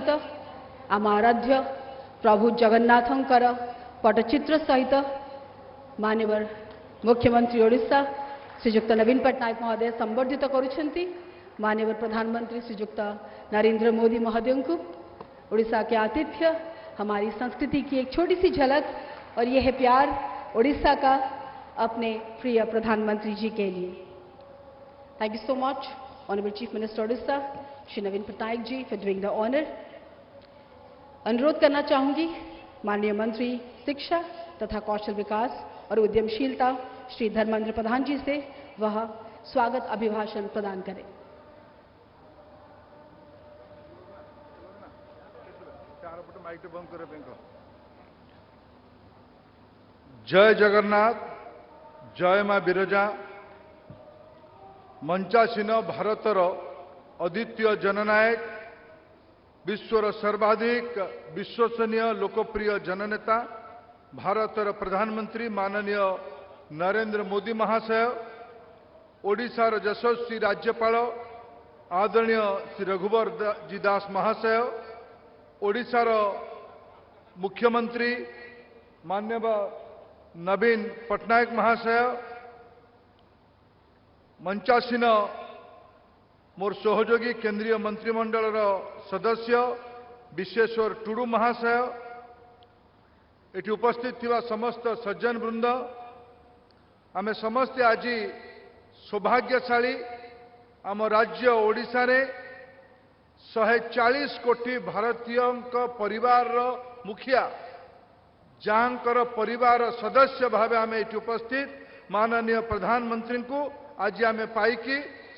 सहित आम आराध्य प्रभु जगन्नाथंकर पटचित्र सहित माननीय मुख्यमंत्री ओडिशा श्रीजुक्त नवीन पट्टनायक महोदय संबर्धित करुछंती। माननीय प्रधानमंत्री श्रीजुक्त नरेंद्र मोदी महोदय को ओडिशा के आतिथ्य हमारी संस्कृति की एक छोटी सी झलक और यह है प्यार ओडिशा का अपने प्रिय प्रधानमंत्री जी के लिए। Thank you so much honourable chief minister Odisha Shri Naveen Patnaik ji for doing the honour. अनुरोध करना चाहूंगी माननीय मंत्री शिक्षा तथा कौशल विकास और उद्यमशीलता श्री धर्मेंद्र प्रधान जी से वह स्वागत अभिभाषण प्रदान करें। जय जगन्नाथ, जय मां बिरजा। मंचासीन भारतर अद्वितीय जननायक, विश्वर सर्वाधिक विश्वसनीय लोकप्रिय जननेता भारतर प्रधानमंत्री माननीय नरेंद्र मोदी महाशय, ओडिशार यशस्वी राज्यपाल आदरणीय श्री रघुवर जी दास महाशय, ओडिशार मुख्यमंत्री माननीय नवीन पट्टनायक महाशय, मंचासीन मोर सहयोगी केंद्रीय मंत्रिमंडल सदस्य विश्वेश्वर टुडू महाशय, एटी उपस्थित थिवा समस्त सज्जन वृंद, आमे समस्ते आज सौभाग्यशाली आम राज्य ओडिशा रे 140 कोटी भारतीय परिवार मुखिया जहाँकर परिवार सदस्य भाव आम ये उपस्थित माननीय प्रधानमंत्री को आज आम पाई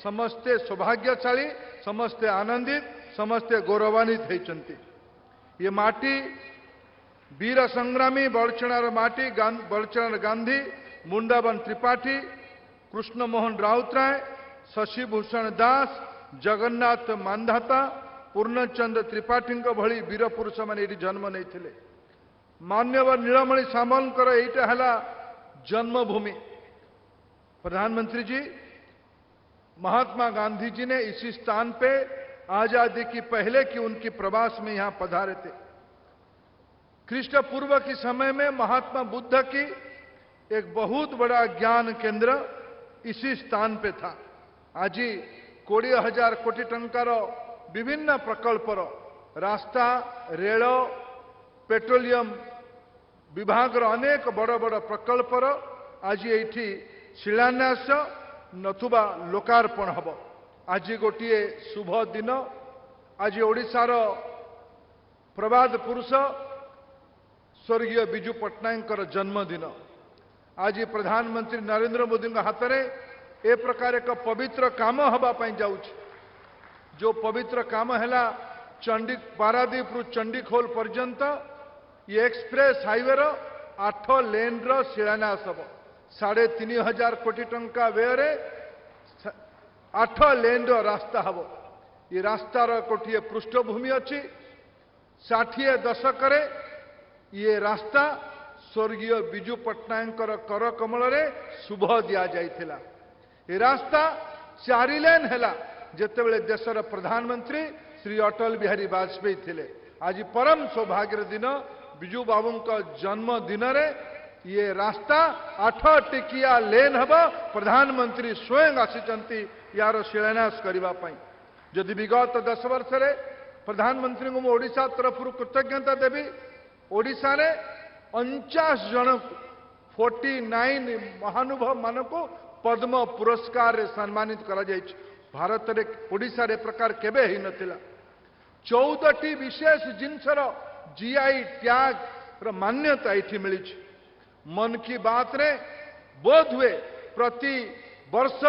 समस्ते सौभाग्यशाली, समस्ते आनंदित, समस्ते गौरवान्वित होती। ये माटी वीर संग्रामी बड़चणार माटी, बड़चणार गांधी, मुंडावन त्रिपाठी, कृष्ण मोहन राउतराय, शशिभूषण दास, जगन्नाथ मानधाता, पूर्णचंद्र त्रिपाठी भली वीर पुरुष मैंने जन्म नहीं। मान्यवर नीलमणि सामलकर यहीटा है जन्मभूमि। प्रधानमंत्री जी, महात्मा गांधी जी ने इसी स्थान पे आजादी की पहले की उनकी प्रवास में यहां पधारे थे। ख्रीष्ट पूर्व के समय में महात्मा बुद्ध की एक बहुत बड़ा ज्ञान केंद्र इसी स्थान पे था। आज 20,000 कोटी टंकार विभिन्न प्रकल्पर रास्ता, रेल, पेट्रोलियम विभाग अनेक बड़ बड़ प्रकल्पर आज ये शिलान्यास नथुबा लोकार्पण हम। आज गोटे शुभ दिन, आज ओडिशार प्रबाद पुरुष स्वर्गीय विजु पट्टनायक जन्मदिन। आज प्रधानमंत्री नरेंद्र मोदी हाथ में ए प्रकार एक पवित्र काम हवापाई जाउछि। जो पवित्र काम है चंडी पारादीप रु चंडीखोल पर्यंत ये एक्सप्रेस हाईवे 8 लेन शिलान्यास हम। 3,500 कोटी टंका व्यय 8 लेन रास्ता हम। ये रास्तार गोटे पृष्ठभूमि अच्छी। 60 दशक ये रास्ता स्वर्गीय विजु पट्टनायक कर कमल शुभ दि जाइथिला। ये रास्ता 4 लेन है जितेबले देशर प्रधानमंत्री श्री अटल बिहारी वाजपेयी थिले। आज परम सौभाग्य दिन विजु बाबू का जन्मदिन ये रास्ता 8 टिकिया लेन हम। प्रधानमंत्री स्वयं आसीचंती यार शिलान्यास करने। जदि विगत 10 वर्ष प्रधानमंत्री को ओडिशा तरफ कृतज्ञता देवी। ओडिशा रे 49 जन 49 महानुभव मान को पद्म पुरस्कार रे सम्मानित करा जायछि। भारत रे ओडिशा रे प्रकार केबे ही नथिला। 14टी विशेष जिनसर जीआई टैग र मान्यता एठी मिली। मन की बात रे बोध हुए प्रति वर्ष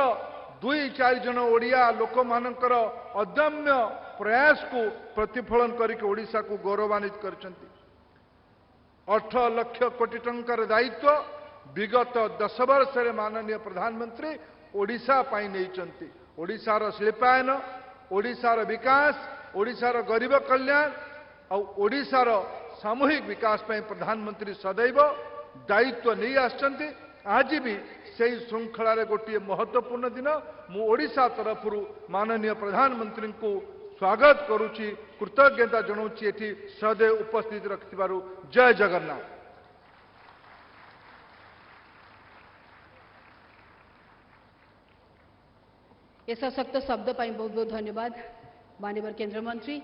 2-4 जन ओडिया लोक मानकर अदम्य प्रयास को प्रतिफलन करके ओडिशा को गौरवान्वित करछंती। 8 लाख कोटी टंकार दायित्व विगत 10 वर्ष माननीय प्रधानमंत्री ओडिशा पाई नहीं। ओडिशार शिल्पायन, ओडिशार विकास, ओडिशार गरीब कल्याण और ओडिशार सामूहिक विकास पाई प्रधानमंत्री सदैव दायित्व नहीं आछंती। आज भी से श्रृंखलार गोटे महत्वपूर्ण दिन मु ओडिशा तरफ माननीय प्रधानमंत्री को स्वागत करुच्ची कृतज्ञता जनाऊँगी एठी सदैव उपस्थित रखिथिबारु जय जगन्नाथ। ये सशक्त शब्द पाई बहुत बहुत धन्यवाद माननीय केंद्र मंत्री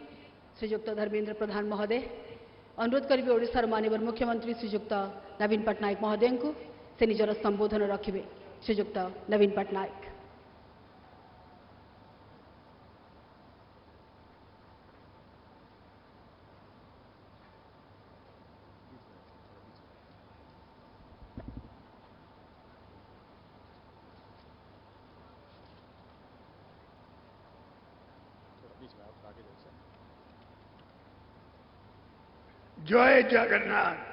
श्रीजुक्त धर्मेंद्र प्रधान महोदय। अनुरोध करी ओडिशार माननीय मुख्यमंत्री श्रीजुक्त नवीन पट्टनायक महोदय को से निजर संबोधन रखिबे। श्रीजुक्त नवीन पट्टनायक। जय जगन्नाथ,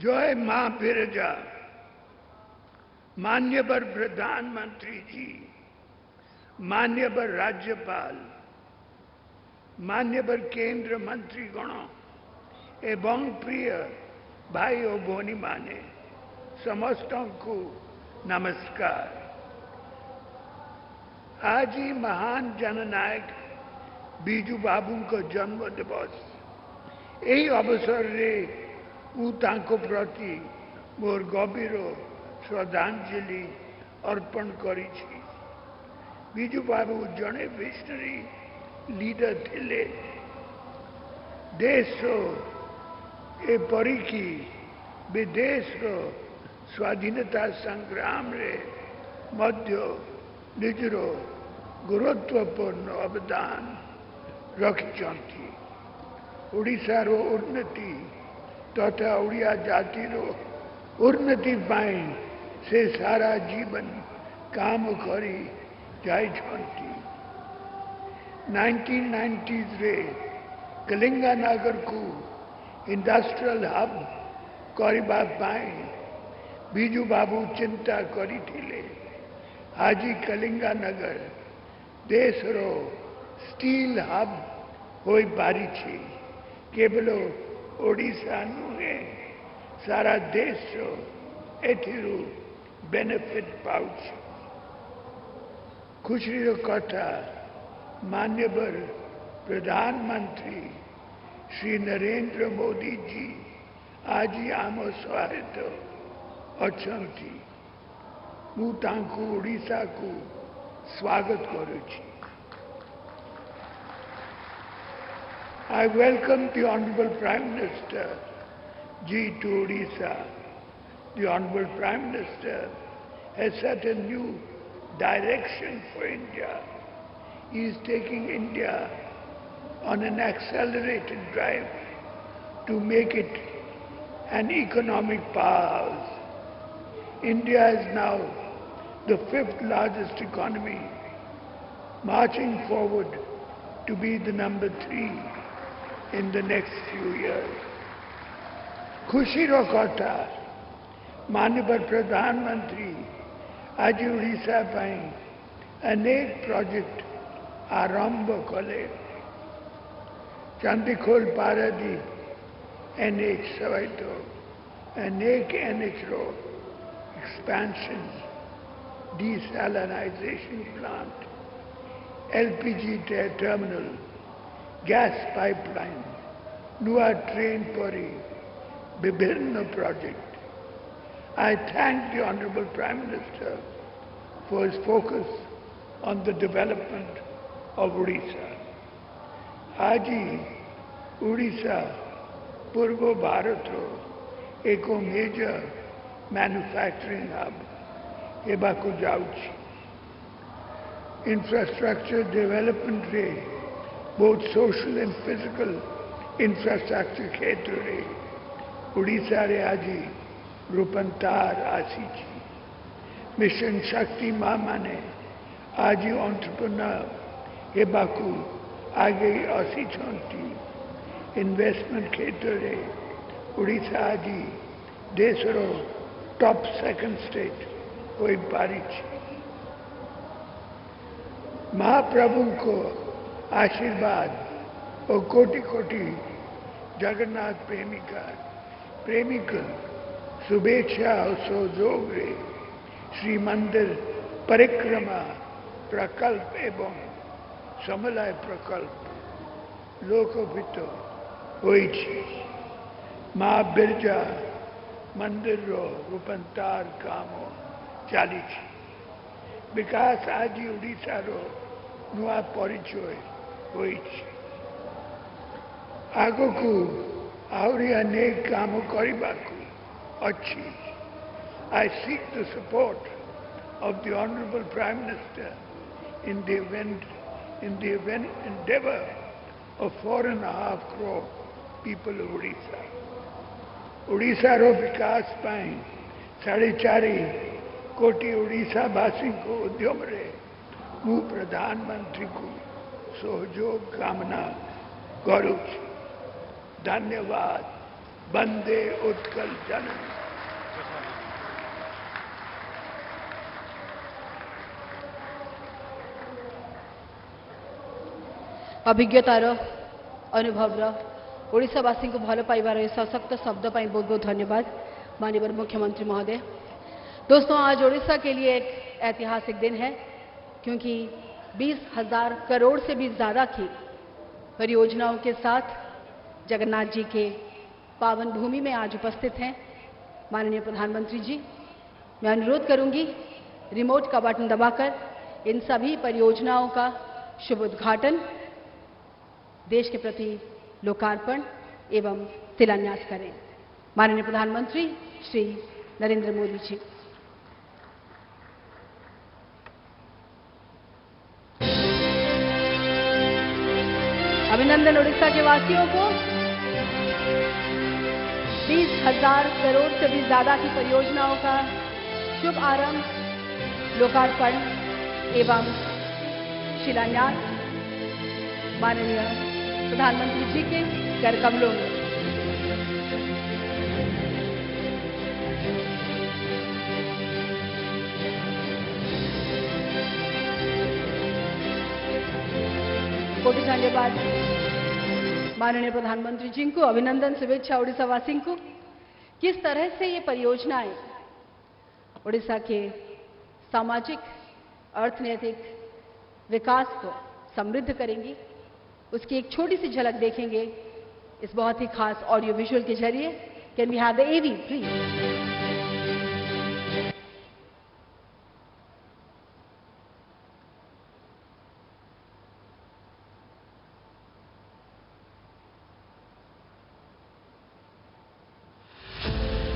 जय मां बिरजा। मान्यवर प्रधानमंत्री जी, मान्यवर राज्यपाल, मान्यवर केंद्र मंत्री गण एवं प्रिय भाई और भौणी माने समस्त को नमस्कार। आज ही महान जननायक बीजू बाबू को जन्म दिवस। यही अवसर रे प्रति मोर गभीर श्रद्धांजलि अर्पण करी। बीजू बाबू जड़े विजनरी लीडर थिले। देश एपरिकी विदेश स्वाधीनता संग्राम रे मध्य निजर गुरुत्वपूर्ण अवदान रखिछंती। ओडिशार उन्नति तथा ओडिया जातिर उन्नति पाई से सारा जीवन काम करी जाइछंती। 1990s रे कलिंगानगर को इंडस्ट्रियल हब करबा पाई बीजू बाबू चिंता करी थिले। आज कलिंगानगर देश रो स्टील हब होई पारी छी। केवल ओडिशा नुहे सारा देश एथिरु बेनिफिट पाउछ। खुशी कथा मान्यवर प्रधानमंत्री श्री नरेंद्र मोदी जी आज आम सहित अछंती। मु तांकु ओडिशा को स्वागत करुछि। I welcome the Honorable Prime Minister Ji to Odisha. The Honorable Prime Minister has set a new direction for India. He is taking India on an accelerated drive to make it an economic powerhouse. India is now the 5th largest economy, marching forward to be the number 3 in the next few years. खुशी रो कथा माननीय प्रधानमंत्री आज ओडिशा पाई अनेक project आरंभ कले। Chandikhol Paradip NH सहित अनेक NH रो expansion, desalinization plant, LPG terminal, gas pipeline, नुआ ट्रेन परी विभिन्न project. I thank the Honorable Prime Minister for his focus on the development of Odisha. आज ओडिशा पूर्व भारत एक मेजर मैन्युफैक्चरिंग हब एबाकू जाउछि। इंफ्रास्ट्रक्चर डेवलपमेंट रे both social and physical infrastructure क्षेत्र रे ओडिशा रे आज रूपांतर आसी। मिशन शक्ति मां माने आज एंटरप्रेन्योर एबाकू आगे आसी। इन्वेस्टमेंट क्षेत्र रे ओडिशा आज देश रो टॉप 2nd स्टेट होई पारी। महाप्रभु को आशीर्वाद और कोटि कोटि जगन्नाथ प्रेमिकन शुभेच्छा और सहयोग रे श्री मंदिर परिक्रमा प्रकल्प एवं समलय प्रकल्प लोकहित होइछि। माँ बिरजा मंदिर रूपांतर काम चली। विकास आज ओडिशार नुआ परिचय होइछि। आगकू आहरी अनेक काम करबाकू अच्छी। I seek the support of the Honorable Prime Minister in the endeavor of 4.5 crore people of Odisha. Odisha रो विकास पाई 4.5 कोटी ओडिशा वासी को उद्यम रे मु प्रधानमंत्री को सहयोग कामना करू। धन्यवाद। वंदे उत्कल जननी। अभिज्ञतार अनुभव ओडिशावासी को भल पाइबार सशक्त शब्द पाई बहुत बहुत धन्यवाद माननीय मुख्यमंत्री महोदय। दोस्तों, आज ओडिशा के लिए एक ऐतिहासिक दिन है क्योंकि 20,000 करोड़ से भी ज़्यादा की परियोजनाओं के साथ जगन्नाथ जी के पावन भूमि में आज उपस्थित हैं माननीय प्रधानमंत्री जी। मैं अनुरोध करूंगी रिमोट का बटन दबाकर इन सभी परियोजनाओं का शुभ उद्घाटन, देश के प्रति लोकार्पण एवं शिलान्यास करें। माननीय प्रधानमंत्री श्री नरेंद्र मोदी जी। अभिनंदन उड़ीसा के वासियों को। 20,000 करोड़ से भी ज्यादा की परियोजनाओं का शुभ आरंभ, लोकार्पण एवं शिलान्यास माननीय प्रधानमंत्री जी के कर कमलों में। कोटि धन्यवाद माननीय प्रधानमंत्री जी को। अभिनंदन, शुभेच्छा उड़ीसा वासी को। किस तरह से ये परियोजनाएं उड़ीसा के सामाजिक अर्थनैतिक विकास को समृद्ध करेंगी, उसकी एक छोटी सी झलक देखेंगे इस बहुत ही खास ऑडियो विजुअल के जरिए। Can we have the AV please?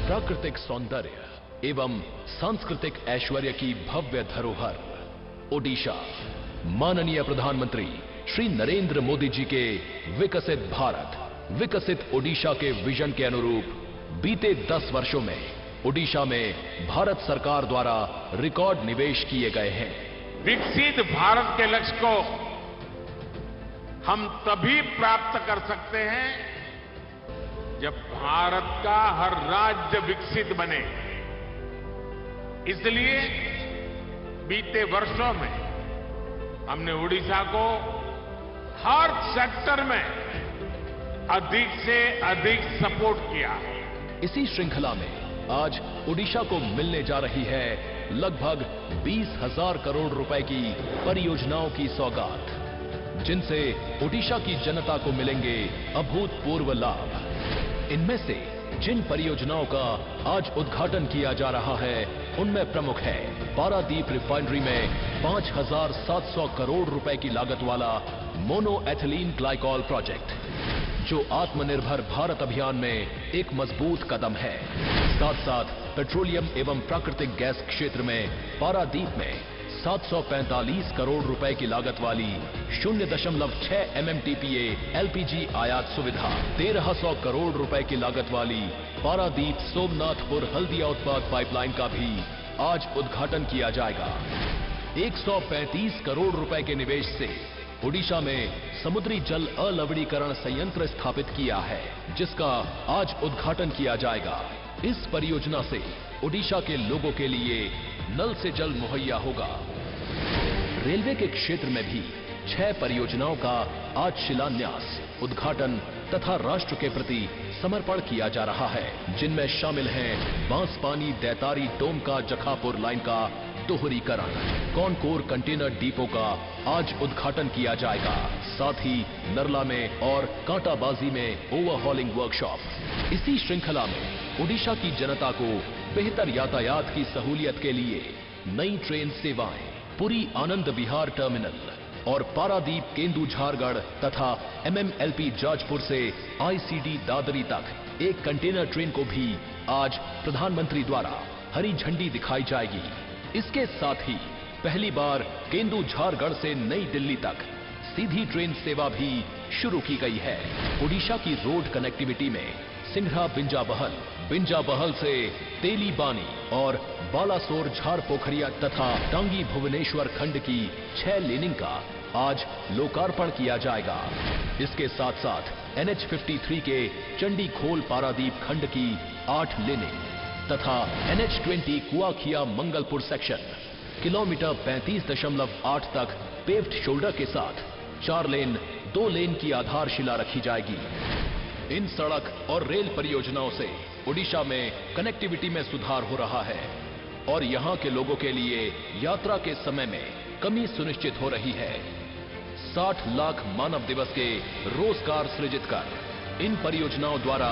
प्राकृतिक सौंदर्य एवं सांस्कृतिक ऐश्वर्य की भव्य धरोहर ओडिशा माननीय प्रधानमंत्री श्री नरेंद्र मोदी जी के विकसित भारत, विकसित ओडिशा के विजन के अनुरूप बीते 10 वर्षों में ओडिशा में भारत सरकार द्वारा रिकॉर्ड निवेश किए गए हैं। विकसित भारत के लक्ष्य को हम तभी प्राप्त कर सकते हैं जब भारत का हर राज्य विकसित बने। इसलिए बीते वर्षों में हमने ओडिशा को हर सेक्टर में अधिक से अधिक सपोर्ट किया है। इसी श्रृंखला में आज ओडिशा को मिलने जा रही है लगभग 20,000 करोड़ रुपए की परियोजनाओं की सौगात, जिनसे ओडिशा की जनता को मिलेंगे अभूतपूर्व लाभ। इनमें से जिन परियोजनाओं का आज उद्घाटन किया जा रहा है उनमें प्रमुख है पारादीप रिफाइनरी में 5,700 करोड़ रुपए की लागत वाला मोनो एथिलीन ग्लाइकॉल प्रोजेक्ट, जो आत्मनिर्भर भारत अभियान में एक मजबूत कदम है। साथ साथ पेट्रोलियम एवं प्राकृतिक गैस क्षेत्र में पारादीप में 745 करोड़ रुपए की लागत वाली 0.6 MMTPA LPG आयात सुविधा, 1,300 करोड़ रुपए की लागत वाली पारादीप सोमनाथपुर हल्दिया उत्पाद पाइपलाइन का भी आज उद्घाटन किया जाएगा। 135 करोड़ रुपए के निवेश से ओडिशा में समुद्री जल अलवणीकरण संयंत्र स्थापित किया है, जिसका आज उद्घाटन किया जाएगा। इस परियोजना से ओडिशा के लोगों के लिए नल से जल मुहैया होगा। रेलवे के क्षेत्र में भी 6 परियोजनाओं का आज शिलान्यास, उद्घाटन तथा राष्ट्र के प्रति समर्पण किया जा रहा है, जिनमें शामिल हैं बांसपानी दैतारी टोमका जखापुर लाइन का दोहरीकरण। कॉनकोर कंटेनर डिपो का आज उद्घाटन किया जाएगा। साथ ही नरला में और कांटाबाजी में ओवरहॉलिंग वर्कशॉप। इसी श्रृंखला में ओडिशा की जनता को बेहतर यातायात की सहूलियत के लिए नई ट्रेन सेवाएं, पुरी आनंद विहार टर्मिनल और पारादीप केंदुझारगढ़ तथा MMLP जाजपुर से ICD दादरी तक एक कंटेनर ट्रेन को भी आज प्रधानमंत्री द्वारा हरी झंडी दिखाई जाएगी। इसके साथ ही पहली बार केंदुझारगढ़ से नई दिल्ली तक सीधी ट्रेन सेवा भी शुरू की गई है। ओडिशा की रोड कनेक्टिविटी में सिंघड़ा बिंजाबहल से तेलीबानी और बालासोर झारपोखरिया तथा टांगी भुवनेश्वर खंड की 6 लेनिंग का आज लोकार्पण किया जाएगा। इसके साथ साथ NH53 के चंडीखोल पारादीप खंड की 8 लेनिंग तथा NH20 कुआखिया मंगलपुर सेक्शन किलोमीटर 35.8 तक पेव्ड शोल्डर के साथ 4 लेन 2 लेन की आधारशिला रखी जाएगी। इन सड़क और रेल परियोजनाओं से ओडिशा में कनेक्टिविटी में सुधार हो रहा है और यहां के लोगों के लिए यात्रा के समय में कमी सुनिश्चित हो रही है। 60 लाख मानव दिवस के रोजगार सृजित कर इन परियोजनाओं द्वारा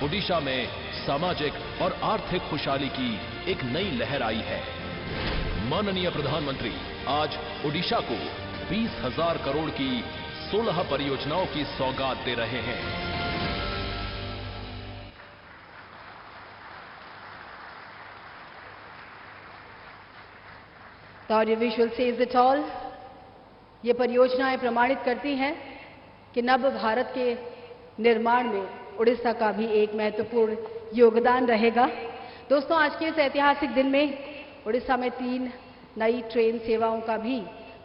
ओडिशा में सामाजिक और आर्थिक खुशहाली की एक नई लहर आई है। माननीय प्रधानमंत्री आज ओडिशा को 20,000 करोड़ की 16 परियोजनाओं की सौगात दे रहे हैं। The audio visual says it all। ये परियोजनाएं प्रमाणित करती हैं कि नव भारत के निर्माण में उड़ीसा का भी एक महत्वपूर्ण योगदान रहेगा। दोस्तों, आज के इस ऐतिहासिक दिन में उड़ीसा में 3 नई ट्रेन सेवाओं का भी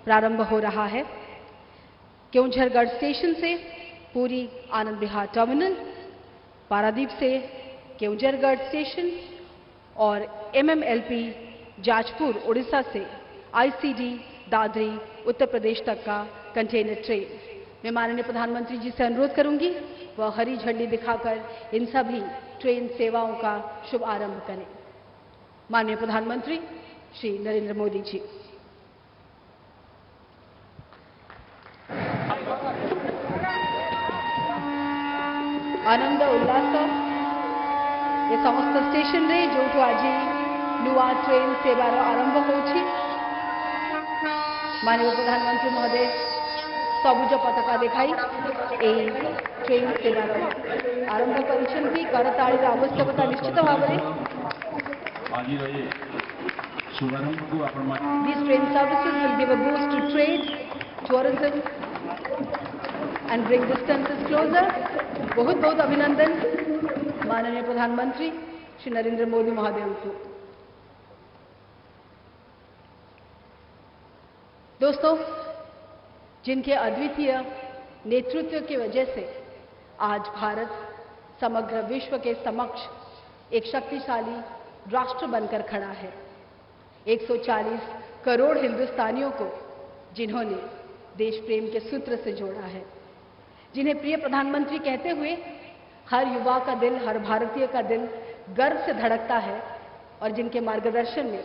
प्रारंभ हो रहा है। केओंझरगढ़ स्टेशन से पुरी आनंद विहार टर्मिनल, पारादीप से केओंझरगढ़ स्टेशन और MMLP जाजपुर उड़ीसा से ICD दादरी उत्तर प्रदेश तक का कंटेनर ट्रेन। मैं माननीय प्रधानमंत्री जी से अनुरोध करूंगी वह हरी झंडी दिखाकर इन सभी ट्रेन सेवाओं का शुभारंभ करें। माननीय प्रधानमंत्री श्री नरेंद्र मोदी जी। आनंद उल्लास ये समस्त स्टेशन रे जो आज नुआ ट्रेन सेवार आरंभ होछि। माननीय प्रधानमंत्री महोदय सबुज पताका देखाई ट्रेन सेवार आरंभ करिसेंती। करताळीर आवश्यकता निश्चित भाव में These train services will give a boost to trade, tourism and bring distances closer। बहुत बहुत अभिनंदन माननीय प्रधानमंत्री श्री नरेंद्र मोदी महोदय को। दोस्तों, जिनके अद्वितीय नेतृत्व की वजह से आज भारत समग्र विश्व के समक्ष एक शक्तिशाली राष्ट्र बनकर खड़ा है। 140 करोड़ हिंदुस्तानियों को जिन्होंने देश प्रेम के सूत्र से जोड़ा है, जिन्हें प्रिय प्रधानमंत्री कहते हुए हर युवा का दिल, हर भारतीय का दिल गर्व से धड़कता है और जिनके मार्गदर्शन में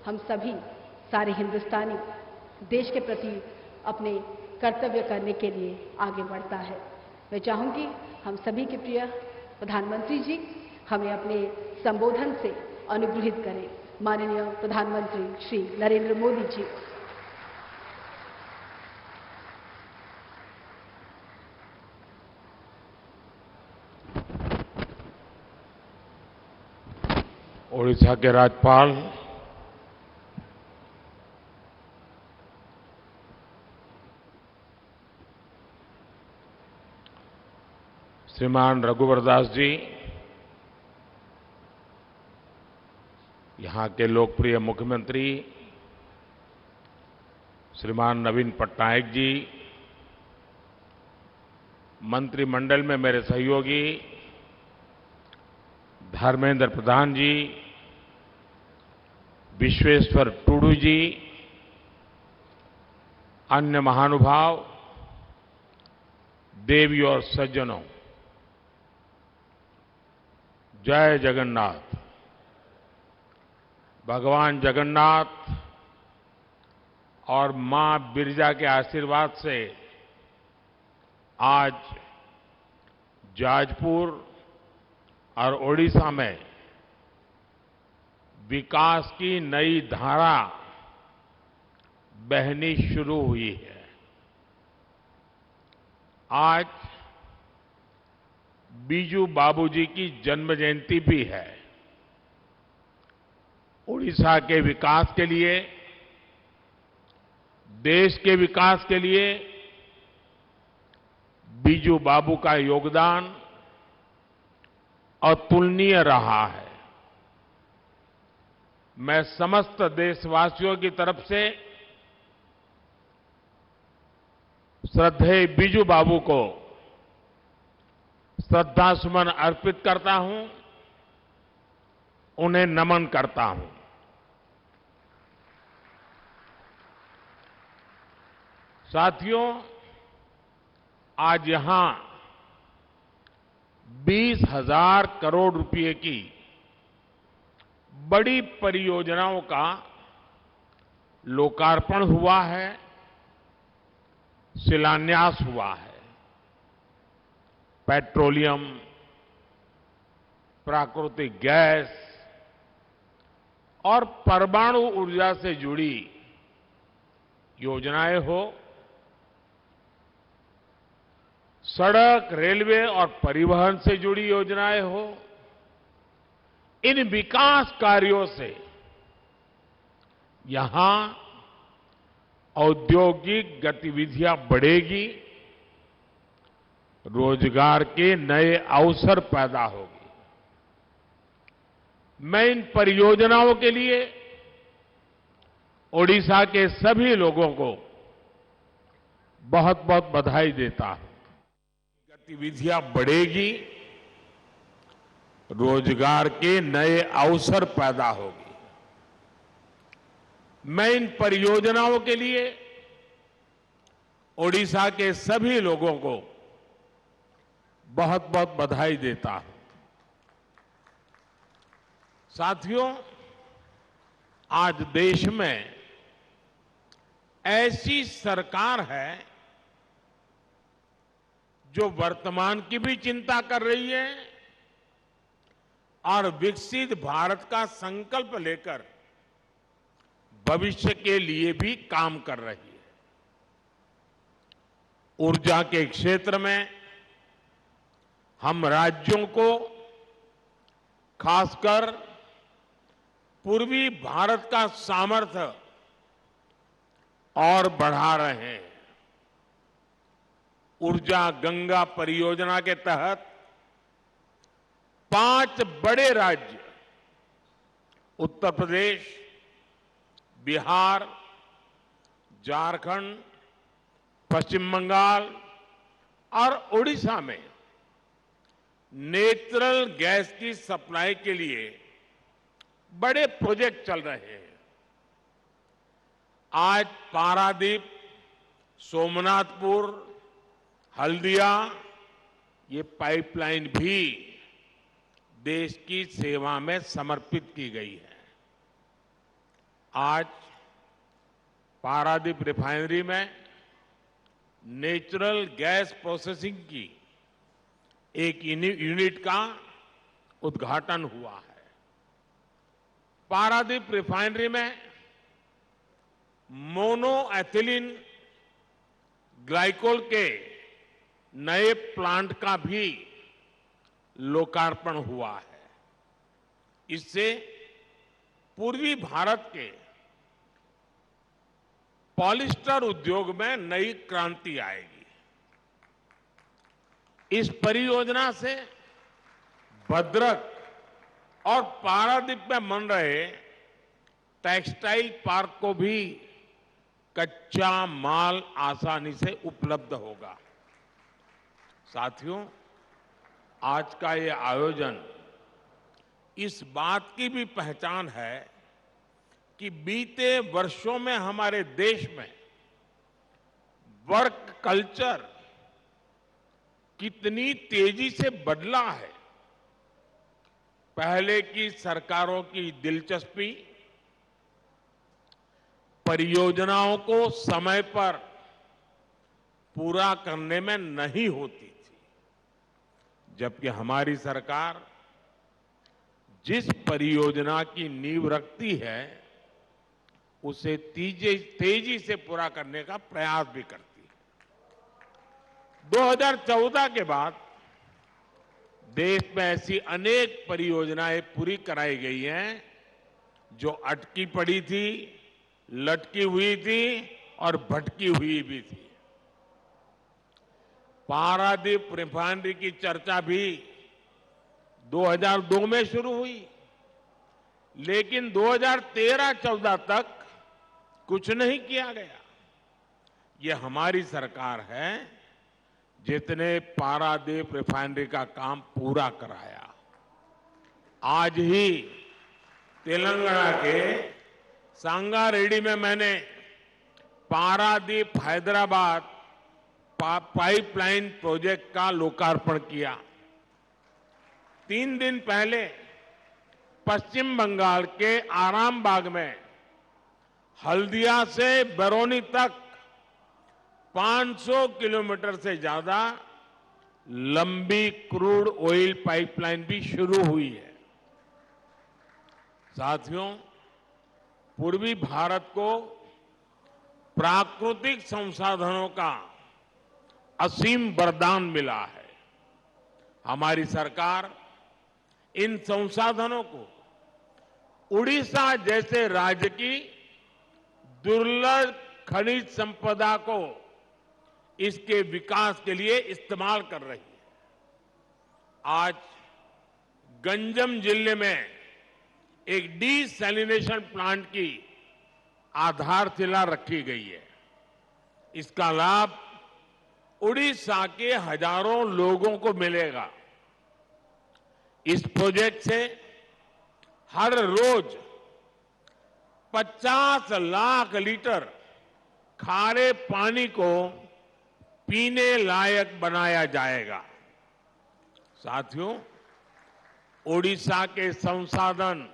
हम सभी सारे हिंदुस्तानी देश के प्रति अपने कर्तव्य करने के लिए आगे बढ़ता है। मैं चाहूंगी हम सभी के प्रिय प्रधानमंत्री जी हमें अपने संबोधन से अनुग्रहित करें। माननीय प्रधानमंत्री श्री नरेंद्र मोदी जी। ओडिशा के राज्यपाल श्रीमान रघुवर दास जी, यहाँ के लोकप्रिय मुख्यमंत्री श्रीमान नवीन पटनायक जी, मंत्रिमंडल में मेरे सहयोगी धर्मेंद्र प्रधान जी, विश्वेश्वर टूडू जी, अन्य महानुभाव, देवी और सज्जनों, जय जगन्नाथ। भगवान जगन्नाथ और मां बिरजा के आशीर्वाद से आज जाजपुर और ओडिशा में विकास की नई धारा बहनी शुरू हुई है। आज बीजू बाबूजी की जन्म जयंती भी है। ओडिशा के विकास के लिए, देश के विकास के लिए बीजू बाबू का योगदान अतुलनीय रहा है। मैं समस्त देशवासियों की तरफ से श्रद्धेय बीजू बाबू को श्रद्धासुमन अर्पित करता हूं, उन्हें नमन करता हूं। साथियों, आज यहां 20,000 करोड़ रुपए की बड़ी परियोजनाओं का लोकार्पण हुआ है, शिलान्यास हुआ है। पेट्रोलियम, प्राकृतिक गैस और परमाणु ऊर्जा से जुड़ी योजनाएं हो, सड़क, रेलवे और परिवहन से जुड़ी योजनाएं हो, इन विकास कार्यों से यहां औद्योगिक गतिविधियां बढ़ेगी, रोजगार के नए अवसर पैदा होंगे। मैं इन परियोजनाओं के लिए ओडिशा के सभी लोगों को बहुत बहुत बधाई देता हूं। गतिविधियां बढ़ेगी, रोजगार के नए अवसर पैदा होंगे। मैं इन परियोजनाओं के लिए ओडिशा के सभी लोगों को बहुत बहुत बधाई देता हूं। साथियों, आज देश में ऐसी सरकार है जो वर्तमान की भी चिंता कर रही है और विकसित भारत का संकल्प लेकर भविष्य के लिए भी काम कर रही है। ऊर्जा के क्षेत्र में हम राज्यों को, खासकर पूर्वी भारत का सामर्थ्य और बढ़ा रहे हैं। ऊर्जा गंगा परियोजना के तहत 5 बड़े राज्य उत्तर प्रदेश, बिहार, झारखंड, पश्चिम बंगाल और ओडिशा में नेचुरल गैस की सप्लाई के लिए बड़े प्रोजेक्ट चल रहे हैं। आज पारादीप, सोमनाथपुर, हल्दिया, ये पाइपलाइन भी देश की सेवा में समर्पित की गई है। आज पारादीप रिफाइनरी में नेचुरल गैस प्रोसेसिंग की एक यूनिट का उद्घाटन हुआ है। पारादीप रिफाइनरी में मोनो एथिलीन ग्लाइकोल के नए प्लांट का भी लोकार्पण हुआ है। इससे पूर्वी भारत के पॉलिस्टर उद्योग में नई क्रांति आएगी। इस परियोजना से भद्रक और पारादीप में बन रहे टेक्सटाइल पार्क को भी कच्चा माल आसानी से उपलब्ध होगा। साथियों, आज का ये आयोजन इस बात की भी पहचान है कि बीते वर्षों में हमारे देश में वर्क कल्चर कितनी तेजी से बदला है। पहले की सरकारों की दिलचस्पी परियोजनाओं को समय पर पूरा करने में नहीं होती थी, जबकि हमारी सरकार जिस परियोजना की नींव रखती है उसे तेजी से पूरा करने का प्रयास भी करती है। 2014 के बाद देश में ऐसी अनेक परियोजनाएं पूरी कराई गई हैं जो अटकी पड़ी थी, लटकी हुई थी और भटकी हुई भी थी। पारादीप रिफाइनरी की चर्चा भी 2002 में शुरू हुई, लेकिन 2013-14 तक कुछ नहीं किया गया। ये हमारी सरकार है जिसने पारादीप रिफाइनरी का काम पूरा कराया। आज ही तेलंगाना के सांगारेड्डी में मैंने पारादीप हैदराबाद पाइपलाइन प्रोजेक्ट का लोकार्पण किया। 3 दिन पहले पश्चिम बंगाल के आरामबाग में हल्दिया से बरौनी तक 500 किलोमीटर से ज्यादा लंबी क्रूड ऑयल पाइपलाइन भी शुरू हुई है। साथियों, पूर्वी भारत को प्राकृतिक संसाधनों का असीम वरदान मिला है। हमारी सरकार इन संसाधनों को उड़ीसा जैसे राज्य की दुर्लभ खनिज संपदा को इसके विकास के लिए इस्तेमाल कर रही है। आज गंजम जिले में एक डिसैलिनेशन प्लांट की आधारशिला रखी गई है। इसका लाभ उड़ीसा के हजारों लोगों को मिलेगा। इस प्रोजेक्ट से हर रोज 50 लाख लीटर खारे पानी को पीने लायक बनाया जाएगा। साथियों, ओडिशा के संसाधन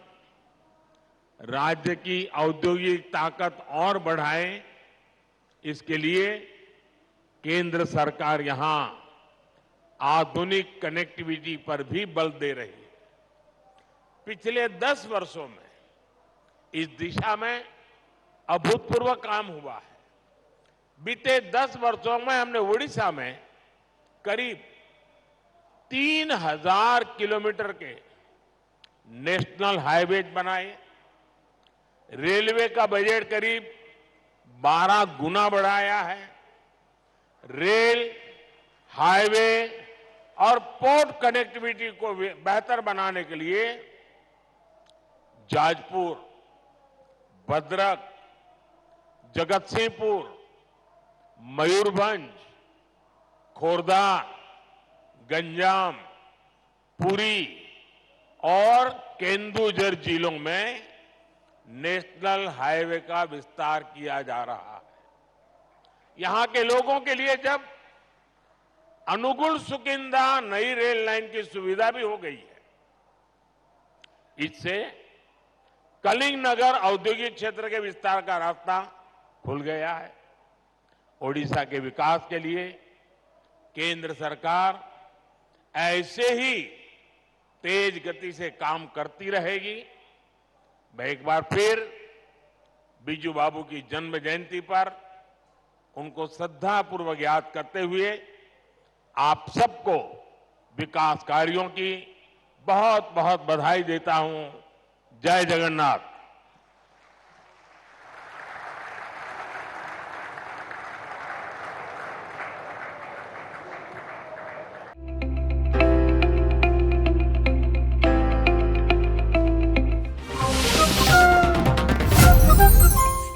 राज्य की औद्योगिक ताकत और बढ़ाएं, इसके लिए केंद्र सरकार यहां आधुनिक कनेक्टिविटी पर भी बल दे रही है। पिछले 10 वर्षों में इस दिशा में अभूतपूर्व काम हुआ है। बीते 10 वर्षों में हमने ओडिशा में करीब 3000 किलोमीटर के नेशनल हाईवे बनाए, रेलवे का बजट करीब 12 गुना बढ़ाया है। रेल, हाईवे और पोर्ट कनेक्टिविटी को बेहतर बनाने के लिए जाजपुर, भद्रक, जगतसिंहपुर, मयूरभंज, खोर्धा, गंजाम, पुरी और केंदुझर जिलों में नेशनल हाईवे का विस्तार किया जा रहा है। यहां के लोगों के लिए जब अनुगुल सुकिंदा नई रेल लाइन की सुविधा भी हो गई है, इससे कलिंग नगर औद्योगिक क्षेत्र के विस्तार का रास्ता खुल गया है। ओडिशा के विकास के लिए केंद्र सरकार ऐसे ही तेज गति से काम करती रहेगी। मैं एक बार फिर बीजू बाबू की जन्म जयंती पर उनको श्रद्धापूर्वक याद करते हुए आप सबको विकास कार्यों की बहुत बहुत बधाई देता हूं। जय जगन्नाथ।